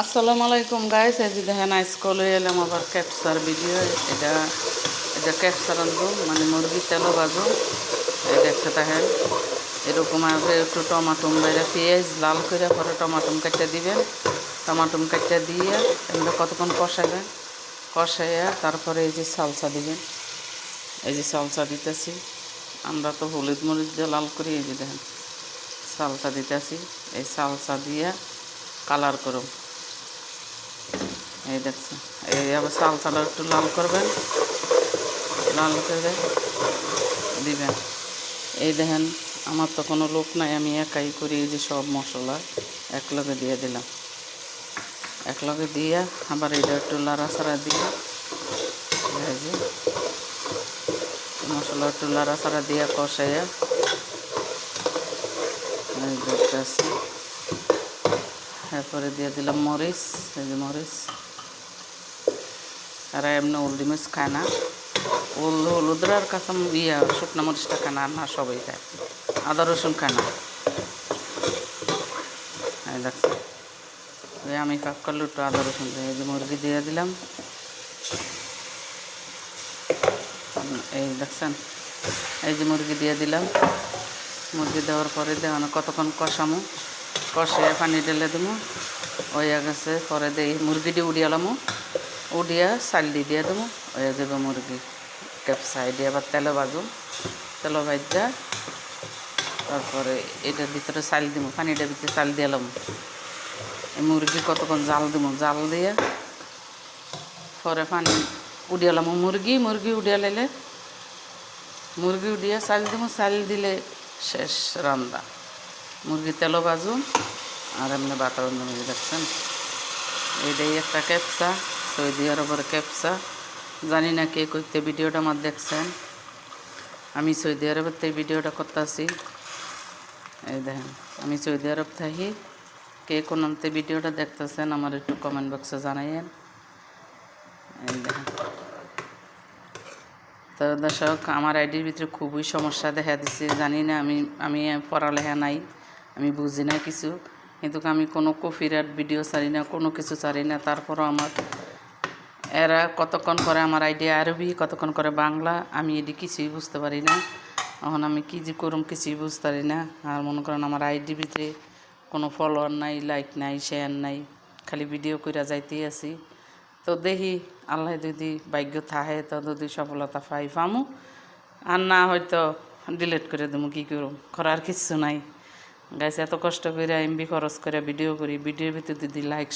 আসসালামু আলাইকুম গাইস, এই যে দেখেন আজকাল এলাম আবার ক্যাপসার ভিডিও। এটা এটা ক্যাপসার আনবো, মানে মুরগি তেলও ভাজো। এই দেখতে দেখেন এরকম আগে একটু টমাটম বাইরে পেঁয়াজ লাল করে পরে টমাটম কাটতে দিবেন। টমাটম কাটতে দিয়ে এমনি কতক্ষণ কষাবেন, কষাইয়া তারপরে এই যে সালসা দিবেন। এই যে সালসা দিতেছি, আমরা তো হলুদ মরিচ দিয়ে লাল করি। এই যে দেখেন সালসা দিতেছি, এই সালসা দিয়ে কালার করুন। এই দেখছেন, এই আবার চালটা একটু লাল করবেন, লাল করে দিবেন। এই দেখেন আমার তো কোনো লোক নাই, আমি একাই করি। এই যে সব মশলা একলগে দিয়ে দিলাম, একলগে দিয়ে আবার এটা একটু লাড়াচাড়া দিয়ে এই যে মশলা একটু লাড়াচাড়া দিয়ে কষাইয়া দেখতেছি। এরপরে দিয়ে দিলাম মরিচ, এই যে মরিচ। আর এমনি হলদি মরিচ খায় না, হলুদের আর কাঁচা শুকনো মরিচটা খায় না, সবাই খায়। আদা রসুন খায় না। এই দেখছেন, ওই আমি কাক করলে একটু আদা রসুন দিয়ে এই যে মুরগি দিয়ে দিলাম। এই দেখছেন, এই যে মুরগি দিয়ে দিলাম। মুরগি দেওয়ার পরে দেওয়ান কতক্ষণ কষামো, কষিয়ে পানি ঢেলে দেবো। হয়ে গেছে পরে দিয়ে মুরগিটি উড়িয়ালামো, উড়িয়া চাল দিয়ে দেবো। হয়ে যাবে মুরগি ক্যাপসাই দিয়ে আবার তেলে ভাজুন। তেলে ভাজা তারপরে এটার ভিতরে চাল দিব, পানিটার ভিতরে চাল দিলাম। এই মুরগি কতক্ষণ জাল দিব, জাল দিয়ে পরে পানি উড়িয়ালাম। মুরগি উড়িয়া লাইলে মুরগি উড়িয়া চাল দিব। চাল দিলে শেষ রান্না। মুরগি তেলও ভাজুন আর এমনি বাটা রান্না। দেখছেন, এইটাই একটা ক্যাপসা, সৌদি আরবের ক্যাপসা। জানি না কে করতে ভিডিওটা আমার দেখছেন। আমি সৌদি আরবের থেকে ভিডিওটা করতেছি। এই দেখেন, আমি সৌদি আরব থাকি। কে কোনতে ভিডিওটা দেখতেছেন আমার একটু কমেন্ট বক্সে জানাইয়েন। এই দেখেন, তো দর্শক আমার আইডির ভিতরে খুবই সমস্যা দেখা দিচ্ছে। জানি না, আমি পড়ালেখা নাই, আমি বুঝি না কিছু। কিন্তু আমি কোনো কপিরাইট ভিডিও ছাড়ি না, কোনো কিছু ছাড়ি না। তারপরও আমার এরা কতক্ষণ করে আমার আইডি আরবি, কতক্ষণ করে বাংলা, আমি এটি কিছুই বুঝতে পারি না। এখন আমি কী যে করুম কিছুই বুঝতে পারি না। আর মনে করেন আমার আইডির ভিতরে কোনো ফলোয়ার নাই, লাইক নাই, শেয়ার নাই, খালি ভিডিও কইরা যাইতেই আছি। তো দেখি আল্লাহ যদি ভাগ্য থাহে তো যদি সফলতা পামু, আর না হয়তো ডিলিট করে দেবো। কী করুম, করার কিচ্ছু নাই। গাইছে এত কষ্ট করে এমবি খরচ করে ভিডিও করি, ভিডিওর ভিতরে যদি লাইক